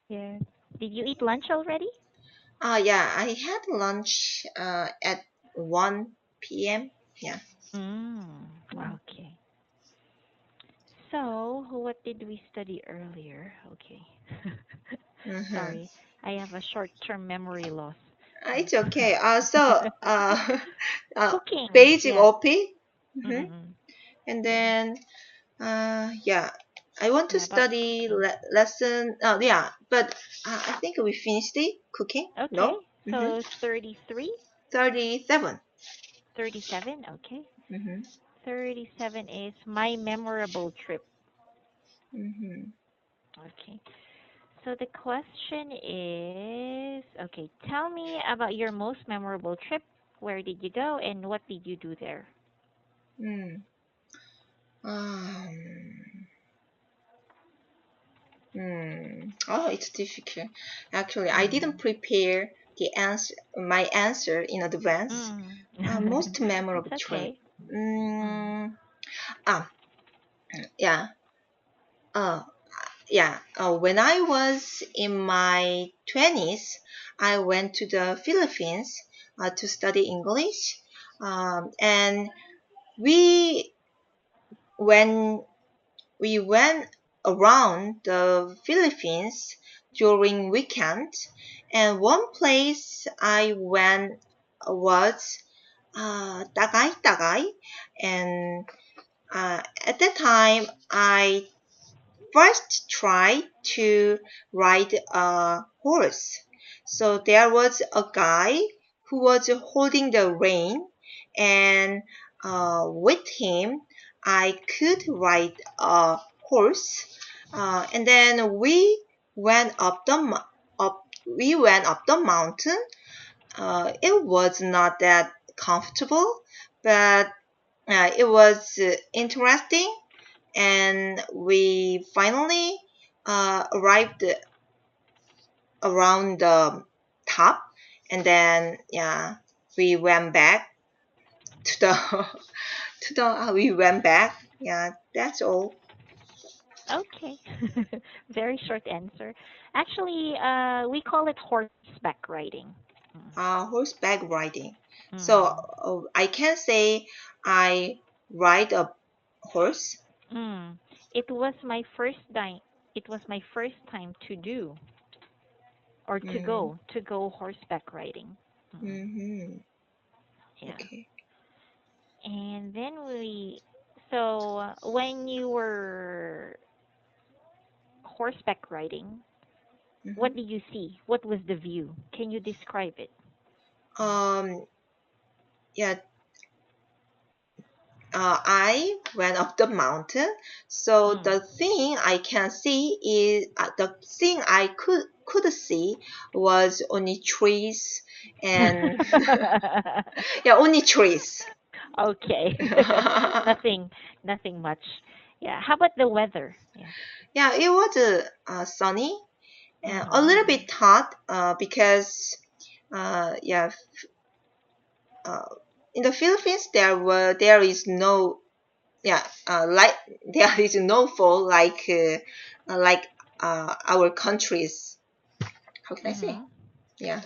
Yeah. Did you eat lunch already? Yeah, I had lunch at 1 p.m. Yeah. Mm, okay. So, what did we study earlier? Okay. Mm-hmm. Sorry, I have a short-term memory loss. It's okay. Uh, Cooking, basic yeah. OP. Mm-hmm. Mm-mm. And Yeah, then, yeah, I want to yeah, about study cooking. lesson. Oh, yeah, but I think we finished it cooking. Okay, No? Mm-hmm. so 33, 37. 37. Okay. Mm-hmm. 37 is my memorable trip. Mm-hmm. Okay. So the question is, okay, tell me about your most memorable trip. Where did you go and what did you do there? Mm. Um, Oh, it's difficult. Actually, I didn't Mm. prepare my answer in advance. Mm. Most It's memorable trip. okay. Mm. Mm, ah, yeah. Uh, yeah. When I was in my 20s, I went to the Philippines to study English. And we, when we went around the Philippines during weekend, and one place I went was Tagay Tagay, and at that time I first tried to ride a horse. So there was a guy who was holding the rein, and with him, I could ride a horse. And then went up the mo- up we went up the mountain. It was not that comfortable, but it was interesting, and we finally arrived around the top, and then yeah, we went back to the we went back. Yeah, that's all. Okay. Very short answer. Actually, we call it horseback riding. Horseback riding. So Mm. I can say I ride a horse. Mm. It was my first time. It was my first time to do or Mm, to go horseback riding. Mm. mm-hmm. Yeah. Okay. And then so when you were horseback riding, what Mm-hmm. did you see? What was the view? Can you describe it? Um, yeah, I went up the mountain. So Mm. the thing I can see is the thing I could see was only trees and yeah, only trees. Okay. Nothing, nothing much. Yeah. How about the weather? Yeah. Yeah, it was sunny and a little Mm. bit hot because yeah, uh, in the Philippines there is no yeah like there is no fall like our countries. How can I say? Mhm. Yeah.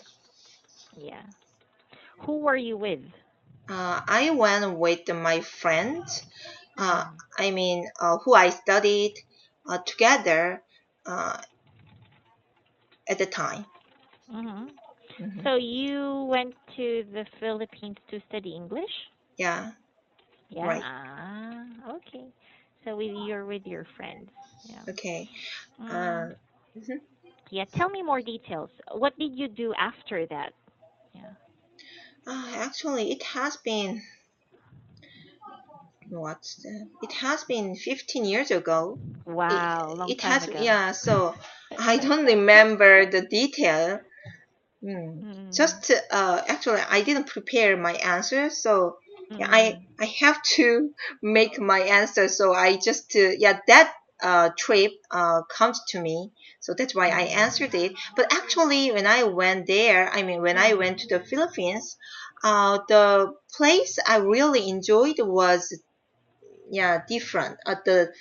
Yeah. Who were you with? I went with my friends. Uh, Mm. who I studied together uh, at the time. Mhm. Hmm. So you went to the Philippines to study English? Yeah, Yeah. right. Ah, okay. So you're with your friends. Yeah. Okay. Mm. Uh, mhm. Yeah. Tell me more details. What did you do after that? Yeah. Actually, it has been 15 years ago. It, Wow, long it time has, ago. yeah, so I don't remember the detail. Mm. Just actually, I didn't prepare my answer, so yeah, Mm. I have to make my answer. So I just yeah, that trip comes to me, so that's why I Mm. answered it. But actually, when I went there, when I Mm. went to the Philippines, the place I really enjoyed was yeah different at the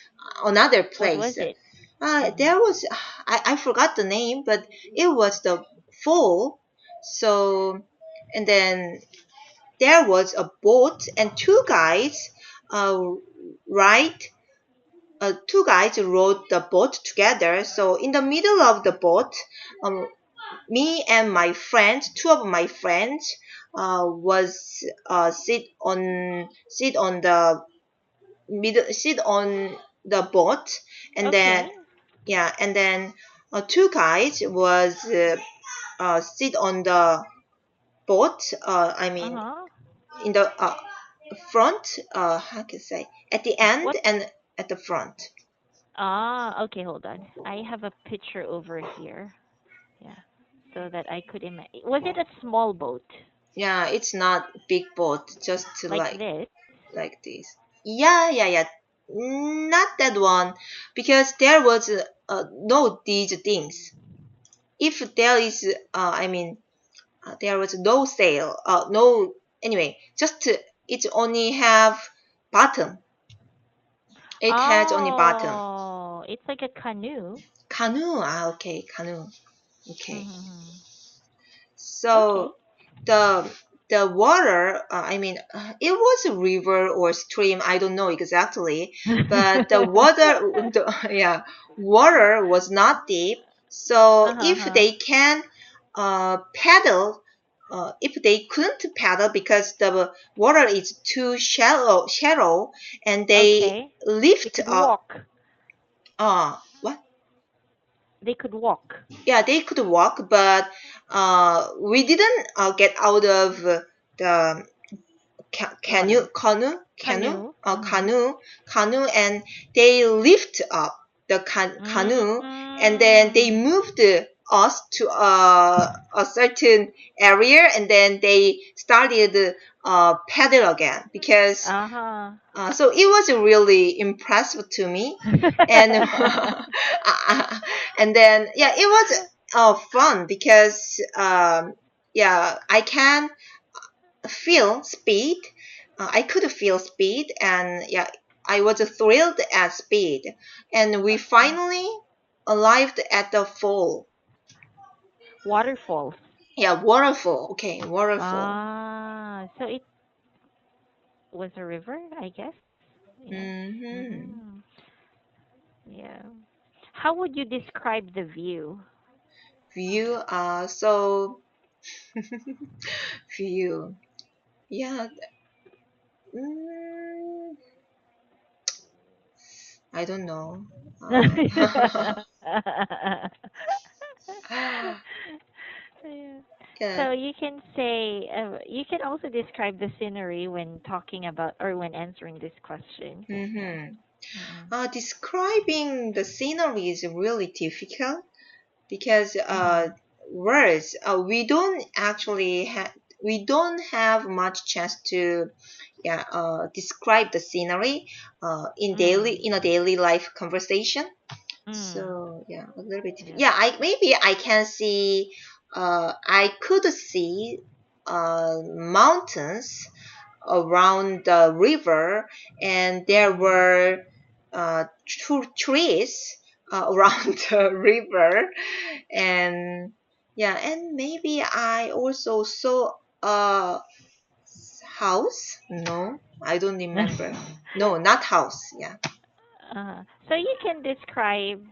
another What was place. it? There was I forgot the name, but it was the fall. So and then there was a boat and two guys uh, ride two guys rowed the boat together. So in the middle of the boat, um, me and my friends, two of my friends, was sit on the middle sit on the boat, and then Okay. yeah, and then two guys was sit on the boat. I mean Uh-huh. in the front. How can I say at the end What? and at the front. Ah, okay, hold on. I have a picture over here. Yeah. So that I could imagine. Was it a small boat Yeah, it's not big boat, just like this? like this. Yeah, yeah, yeah. Not that one, because there was no these things. If there is, I mean, there was no sail. No. Anyway, just it only have bottom. It has only bottom. Oh, it's like a canoe. Canoe. Okay, canoe. Okay. Mm-hmm. So Okay. the water, I mean, it was a river or stream, I don't know exactly, but the water yeah, water was not deep. So if Uh-huh. they can paddle, if they couldn't paddle because the water is too shallow, and they Okay. They lift could up, walk. what, They could walk. yeah, they could walk, but we didn't get out of the canoe Water. canoe canoe Canoe. uh, Mm-hmm. canoe canoe and they lift up the canoe, and then they Mm. moved us to a certain area, and then they started paddle again, because Uh-huh. so it was really impressive to me, and and then yeah, it was fun because yeah, I can feel speed. I could feel speed, and yeah, I was thrilled at speed. And we finally arrived at the fall. Waterfalls. Yeah, waterfall. Okay, waterfall. Ah, so it was a river, I guess. Yeah. Mm-hmm. Mm. Yeah. How would you describe the view? View. So view. Yeah. Mm, I don't know. Yeah. Yeah. So you can say, you can also describe the scenery when talking about or when answering this question. Yeah. Mm-hmm. Mm-mm. Describing the scenery is really difficult because Mhm. words we don't have much chance to yeah describe the scenery Mm. in a daily life conversation. Mm. So yeah, a little bit Yeah. yeah, I maybe I can see I could see mountains around the river, and there Mm. were trees around the river, and yeah, and maybe I also saw a house. No, I don't remember. No, not house. Yeah. So you can describe.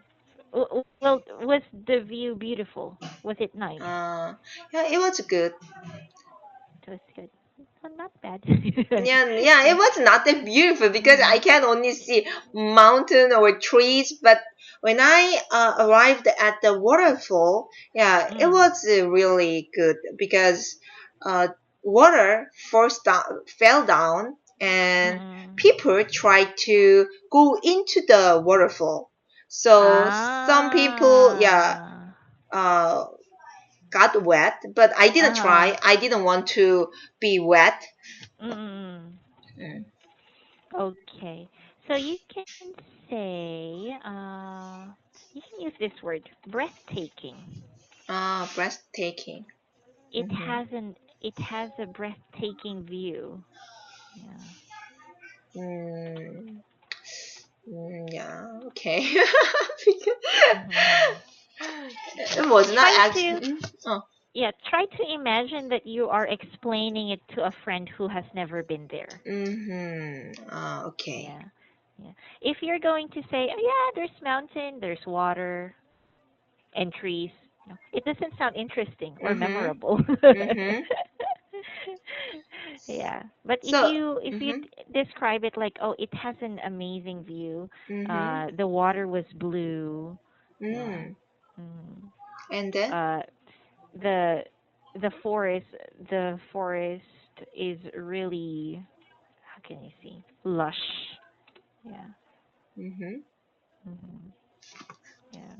Well, was the view beautiful? Was it nice? Uh, yeah, it was good. It was good. Well, not bad. Yeah, yeah, it Yeah. was not that beautiful because I Mm. can only see mountain or trees. But when I arrived at the waterfall, yeah, it Mm. was really good because uh, water fell down, and Mm. people tried to go into the waterfall. So some people, yeah, Ah. uh, got wet, but I didn't Uh-huh. try. I didn't want to be wet. Mm. Mm. Okay. So you can say, you can use this word, breathtaking. Breathtaking. Hmm. It has a breathtaking view. Yeah. Mm, Yeah, okay. Mm-hmm. It was not Try to, actually. Oh. yeah, try to imagine that you are explaining it to a friend who has never been there. Mm-hmm. Okay. Yeah. Yeah. If you're going to say, oh, yeah, there's mountain, there's water and trees, no, it doesn't sound interesting or Mm-hmm. memorable. Mm-hmm. Yeah. But if So. you Mm-hmm. describe it like, oh, it has an amazing view. Mm-hmm. The water was blue. Yeah. Mm. Mm. And then. Uh, the the forest the forest is really, how can I see, lush. Yeah. Mm-hmm. Hmm. Yeah.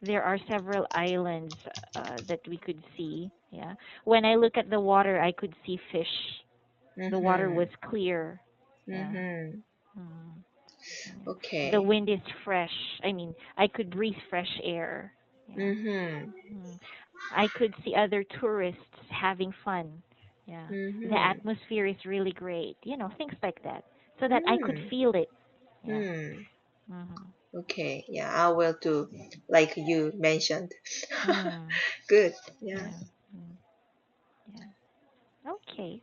There are several islands that we could see. Yeah. When I look at the water, I could see fish. The water Mm-hmm. was clear. Yeah. Mm-hmm. Mm. The Okay. wind is fresh. I mean, I could breathe fresh air. Yeah. Mm-hmm. Mm. I could see other tourists having fun. Yeah. The Mm-hmm. atmosphere is really great. Things like that. So that I could Mm. feel it. Yeah. Mm. Mhm. Okay. Yeah, I will do like you mentioned. Mm. Good. Yeah. Yeah. Mm. Yeah. Okay.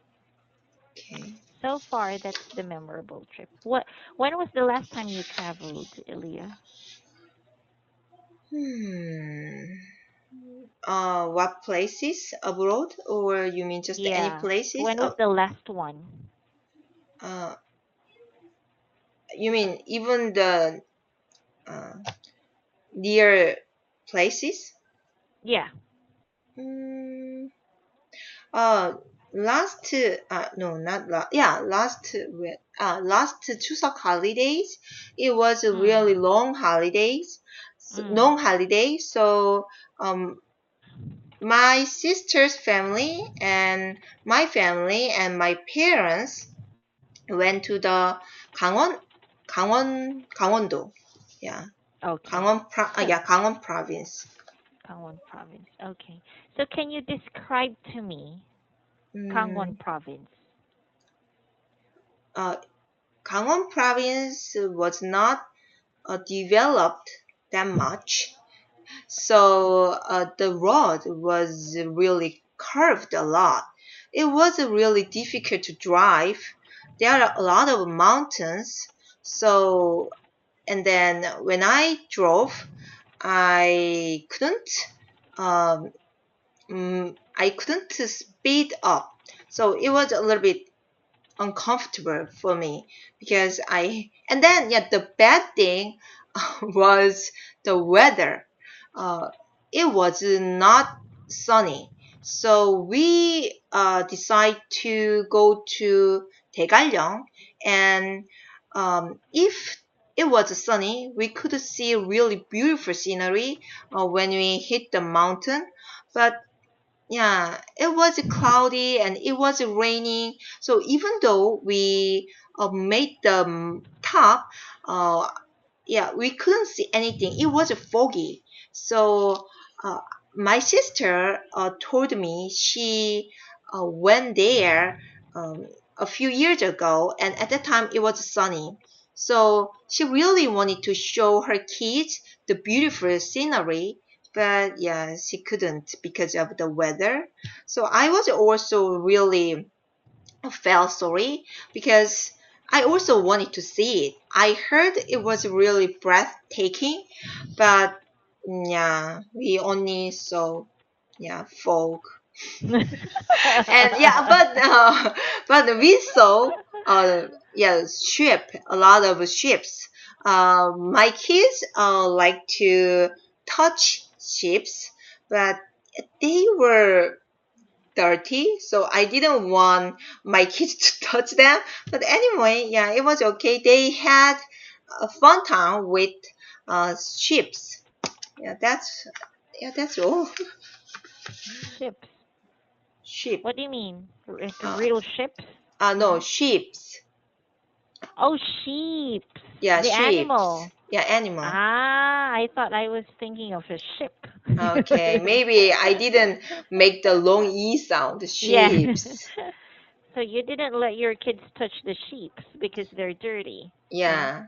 Okay. So far, that's the memorable trip. When was the last time you traveled, Elia? Hmm. What places abroad, or you mean just any Yeah. places? When was the last one? Uh, you mean even the uh, near places? Yeah. Mm, uh, last no, not last. Yeah, last Chuseok holidays. It was a Mm. really long holidays, Mm. long holiday. So my sister's family and my family and my parents went to the 강원, 강원도. Yeah, Okay. So, yeah, Gangwon province. Gangwon province. Okay. So can you describe to me Gangwon Mm, province? uh, Gangwon province was not developed that much, so the road was really curved a lot. It was really difficult to drive. There are a lot of mountains, so and then when I drove, I couldn't um, I couldn't speed up. So it was a little bit uncomfortable for me because and then yeah, the bad thing was the weather. Uh, it was not sunny. So we decide to go to 대관령, and if it was sunny, we could see really beautiful scenery when we hit the mountain. But yeah, it was cloudy and it was raining. So even though we made the top, uh, yeah, we couldn't see anything. It was foggy. So uh, my sister told me she went there um, a few years ago, and at that time it was sunny. So she really wanted to show her kids the beautiful scenery, but yeah, she couldn't because of the weather. So I was also really felt sorry because I also wanted to see it. I heard it was really breathtaking, but yeah, we only saw yeah fog. And yeah, but we saw yeah ship, a lot of ships. My kids like to touch ships, but they were dirty, so I didn't want my kids to touch them. But anyway, yeah, it was okay. They had a fun time with ships. Yeah, that's all. Ships. Ship. What do you mean? Like Uh, real ships? no, Yeah. ships. Oh, sheep. Yeah, The ships. animal. Yeah, animal. Ah, I thought I was thinking of a ship. Okay, maybe I didn't make the long e sound. Yeah. Ships. So you didn't let your kids touch the sheep because they're dirty. Yeah. Yeah.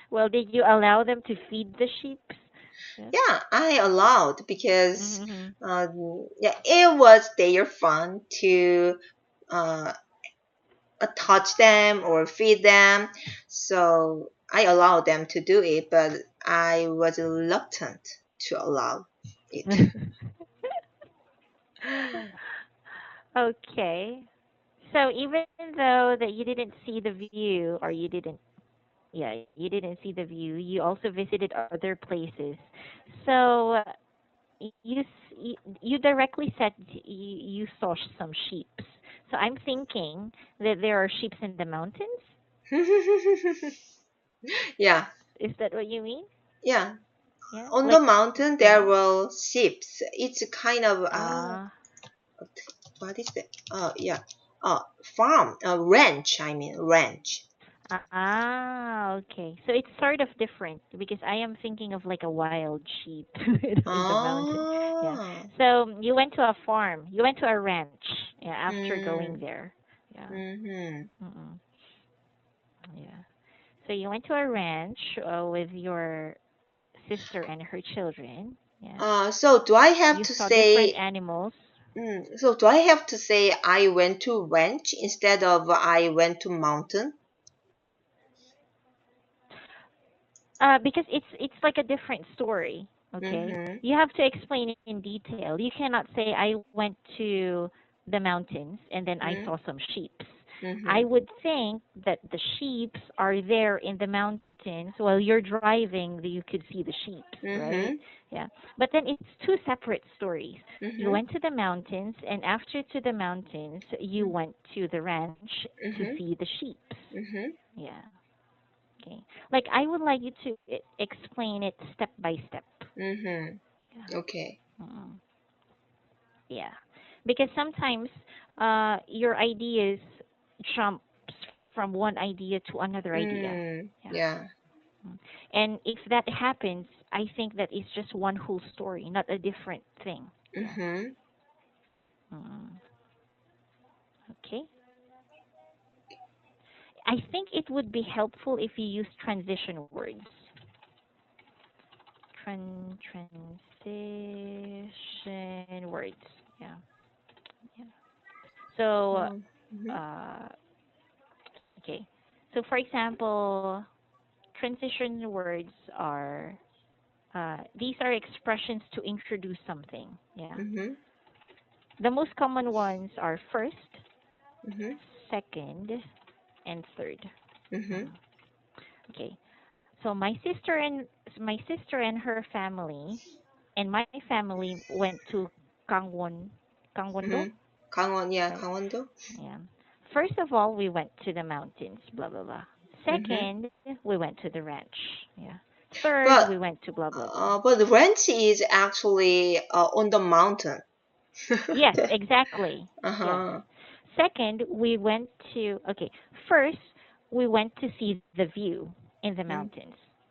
Well, did you allow them to feed the sheep? Yeah. Yeah, I allowed because Mm-hmm. yeah, it was their fun to uh, touch them or feed them. So I allowed them to do it, but I was reluctant to allow it. Okay. So even though that you didn't see the view, or you didn't see the view, you also visited other places. So you directly said you saw some sheeps. So I'm thinking that there are sheeps in the mountains. Yeah, Is that what you mean? yeah. Yeah. On the Like, mountain there yeah. were sheep. It's kind of Ah. what is that? Yeah, farm, ranch. I mean ranch. Ah, okay. So it's sort of different because I am thinking of like a wild sheep in the mountain. Yeah. Oh. So you went to a farm. You went to a ranch. Yeah, after going Mm, there. Yeah. mm-hmm. Mm-mm. Yeah. So you went to a ranch with your sister and her children. Yeah. So do I have You to saw different say? animals. So do I have to say I went to ranch instead of I went to mountain? Because it's like a different story. Okay, Mm-hmm. you have to explain it in detail. You cannot say I went to the mountains and then I saw some sheep. I Mm-hmm. would think that the sheep are there in the mountains while you're driving. You could see the sheep, right? Mm-hmm. Yeah, but then it's two separate stories. You Mm-hmm. went to the mountains, and after to the mountains, you went to the ranch to Mm-hmm. see the sheep. Mm-hmm. Yeah. Okay. Like I would like you to explain it step by step. Mm-hmm. Yeah. Okay. Mm. Yeah. Because sometimes your ideas jumps from one idea to another idea. Yeah. Yeah. Mm. And if that happens, I think that is just one whole story, not a different thing. Yeah. Mm-hmm. Mm. Okay. I think it would be helpful if you use transition words. Transition words. Yeah. Yeah. So, Mm-hmm. uh, okay. So, for example, transition words are these are expressions to introduce something. Yeah. Mm-hmm. The most common ones are first, Mm-hmm. second, and third. Mm-hmm. Mhm. Okay. So my sister and her family and my family went to Kangwon, Kangwondo, Mm-hmm. 강원, yeah, right? 강원도. Yeah. First of all, we went to the mountains, blah blah blah. Mm-hmm. Second, we went to the ranch. Yeah. Third, we But went to blah blah blah. the ranch is actually on the mountain. Yes, exactly. Yes. Uh-huh. Second, we went to okay. First, we went to see the view in the mountains.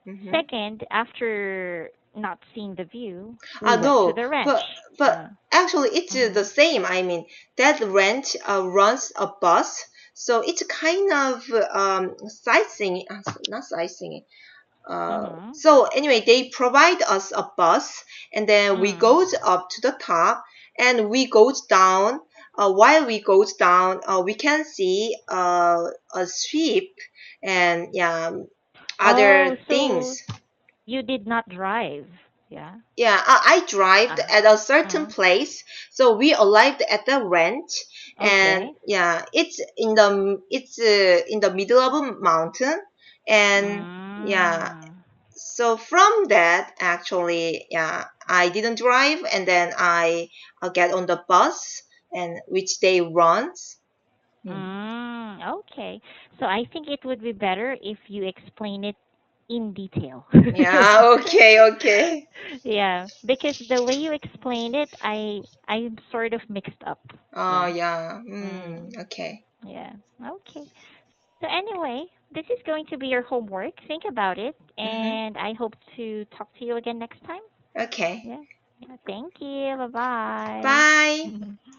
Mm-hmm. Second, after not seeing the view, we went to No, the ranch. but Yeah. actually it's the Mhm. same. I mean, that ranch runs a bus, so it's kind of sightseeing, not sightseeing. Mhm. So anyway, they provide us a bus, and then we Mhm. goes up to the top, and we goes down. While we goes down, we can see a sheep and yeah, Oh, other so things. you did not drive. Yeah. Yeah, I drove Ah. at a certain Uh, place, so we arrived at the ranch, and okay. yeah, it's in the middle of a mountain, and yeah, Mm. so from that actually, yeah, I didn't drive, and then I get on the bus, and which they runs. Hmm. Okay. So I think it would be better if you explain it in detail. Yeah, okay, okay. Yeah, because the way you explain it, I'm sort of mixed up. Oh Yeah. yeah, Mm. okay, Yeah. Okay. So anyway, this is going to be your homework. Think about it, mm-hmm. and I hope to talk to you again next time. Okay, Yeah. Yeah. Thank you. Bye bye. bye.